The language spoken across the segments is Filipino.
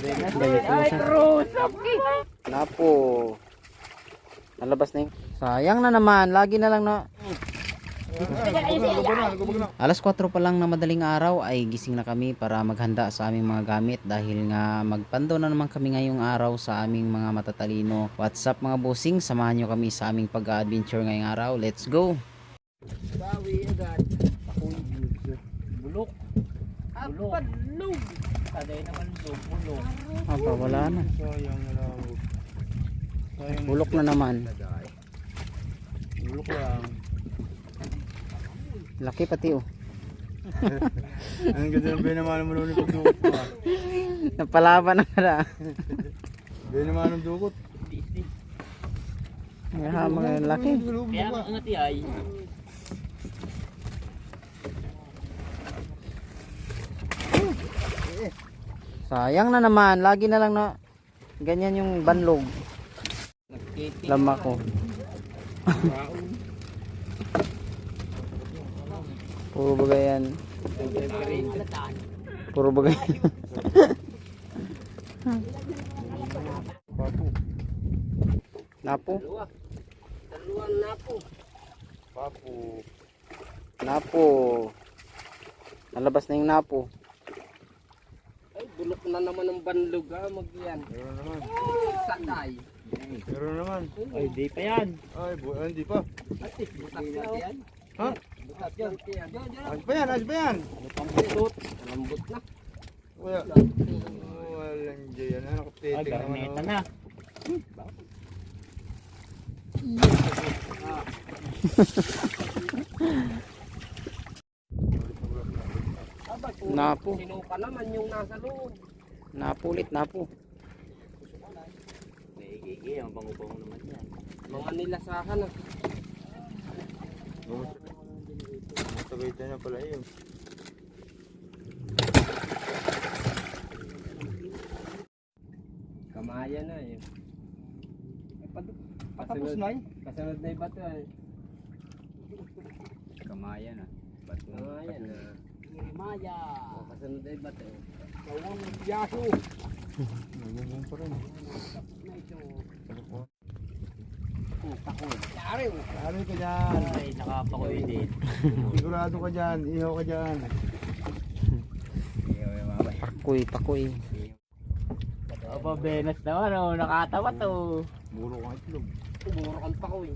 Ay, Cruz! Napo. Nalabas na yun. Sayang na naman. Lagi na lang na. Alas 4 pa lang na madaling araw ay gising na kami para maghanda sa aming mga gamit dahil nga magpando na naman kami ngayong araw sa aming mga matatalino. What's up mga bossing? Samahan nyo kami sa aming pag-adventure ngayong araw. Let's go! Bawi agad. Bulok. Bulok. Bulok. Kaday naman bulok. Aba, wala na. Sayang na lang. Bulok na naman. Bulok lang. Laki pati oh. Ang ganda ng binamanan mo nung pagdukot mo. Napalaban na pala. Binamanan ng dukot. Mga laki. Kaya ang ati ay. Sayang na naman. Lagi na lang na ganyan yung banlog. Lama ko. Puro bagayan. Puro bagayan. Napo. Dalawang napo. Papo. Napo. Nalabas na yung napo. Ay, bulok na naman ang banlog ha, magyan. Meron naman. Satay. Meron naman. Ay, di pa yan. Ay, hindi pa. Ate, butak na yan. Ha? Butak yan. Ayos pa yan, ayos pa yan. Butang butot. Malambot na. Wala. Walang dyan. Ano, kapteting naman. Garneta na. Napo. Sinuka naman yung nasa loob. Napulit, napo. Gigi, ang bango-bango naman yan. Mga nilasahan ah. Tagaytay na pala yun. Kamaya na eh. Patapos na eh. Kasunod na yung bato eh. Kamaya na. Kamaya na. Maya. Kasunod na yung bato eh. Tawang yaso. Nagugong pa rin. Yari mo. Ari ka dyan. Ay, nakapakoy din. Sigurado ka dyan. Ihaw ka dyan. Pakoy, pakoy. Aba, Benes naman oh. Nakatawa to. Muro kang itlog. Umuro kang pakoy.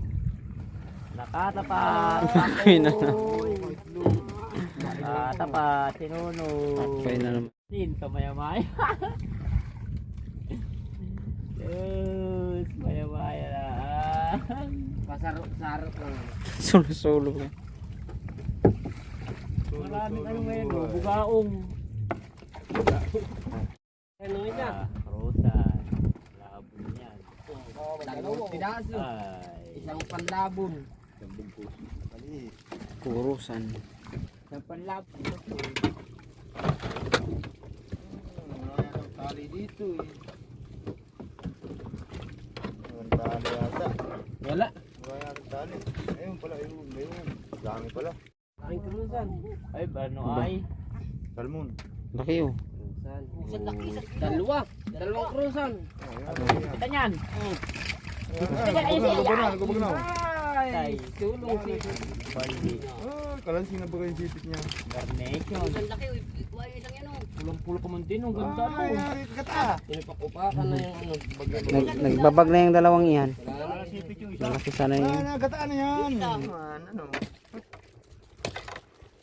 Nakatapat. Pakoy na. Pakoy. Nakatapat. Sinuno. Pakoy na naman. Din, kamaya-maya. Yes, maya-maya na. Pasarap-sarap lang. Sulo-sulo. Maraming ano ngayon, oh, bugaong. Ano niya? Rosan. Labon yan. Dalawang piraso. Isang panlabon. Kurusan. Isang panlabon. Wala nang tali dito eh. Walang tali yata. Wala. Wala nang tali. Ayun pala, ayun. Ayun. Dami pala. Aking krusan. Ay, ano ay? Salmon. Laki oh. Dalawang krusan. Kita niyan. Gubag na. Ay, tulong si Baldi. Kalansing na ba yung sipit niya? Carnation. Pulang-pulo ka man din, ang ganda to. Ay, kata. Pinapakupakan na yung ano. Nagbabag na yung dalawang iyan. Wala sipit yung isa. Malaki sana yun. Nagataan na yan. Ano?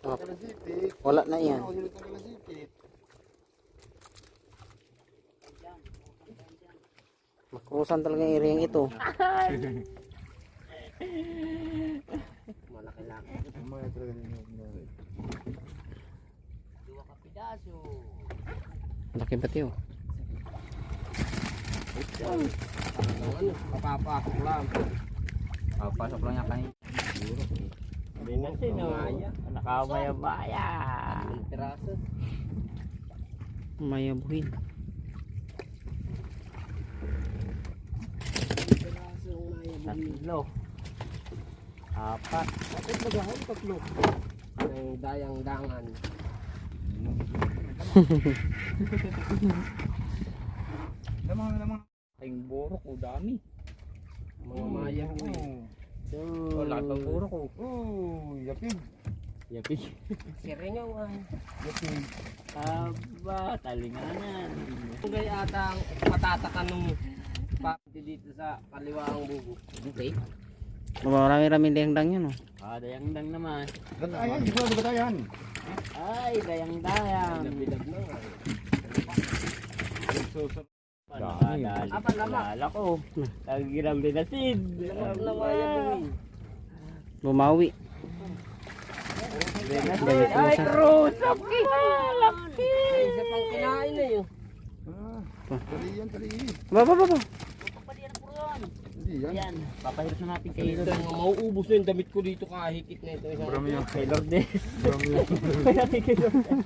Oh, Kalasipit. wala na iyan. Ulit ang kalasipit. Makurusan talaga yung iring ito. Malaki-laki. Mamaya talaga ninyo. Dua ka pidaso. Laki pati oh. Ano, papapasok lang. Papasok lang niya kayo. Hindi na sino. Nakamaya-maya. Ang piraso. Mayabuhin. Tatlo. Apat. Bakit magahan? Tatlo. Ang dayang-dangan. Lamang. Ating burok ko, dami. Mga mayang yun. So, Wala kang burok ko. Oh, yapig. yapig. Siringaw ay. Yapig. Aba, talinganan. Kung gaya ata ang matatakan nung pati dito sa kaliwaang bugo. Okay. Marami-rami dayang yan, oh. Dayang-dang naman. Gatayan, di ba gatayan? Ay, dayang-dayang. Bilag na ay. Dami. Apa naman? Lala ko. Tagiram din na sid. Na mayang yun. Bumawi. Ay, Cruz! Laki! Laki! Isa pang kinain na yun. Tali. Baba. Hindi yan. Yan. Papahirap na natin kayo. Ito nga mauubos na yung damit ko dito kahigit na ito. Marami yan. Kay Lourdes. Marami yan. Kaya kay Lourdes.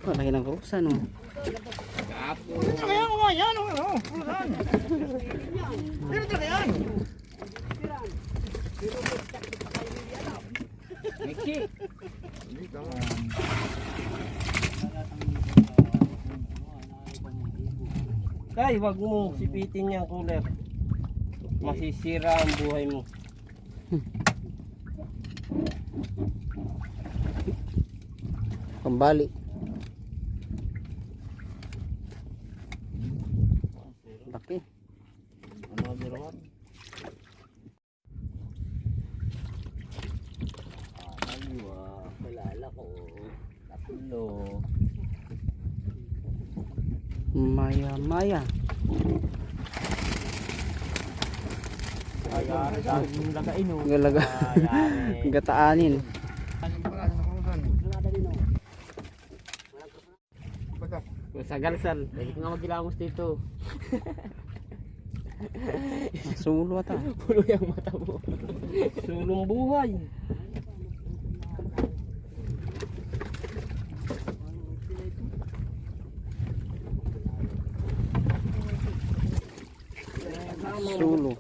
Laki ng kurusan, oh. Kapo. Kaya ko nga yan, ano? Pulan. Pero talaga yan. Miki. Hindi ka. Kay, wag mo sipitin yung cooler. Masisira ang buhay mo. Pambali. Laki. Ano biruan? Aywa. Kilala ko. Tatlo. Maya. Ayari sa yung lagain o. Galaga. Ayari. Gataanin. Wala sa nakurusan. Bata. Sa galsan. Lagi ko nga magkilamos dito. Sulo ata. Pulo yung mata mo. Sulong buhay. Sulo.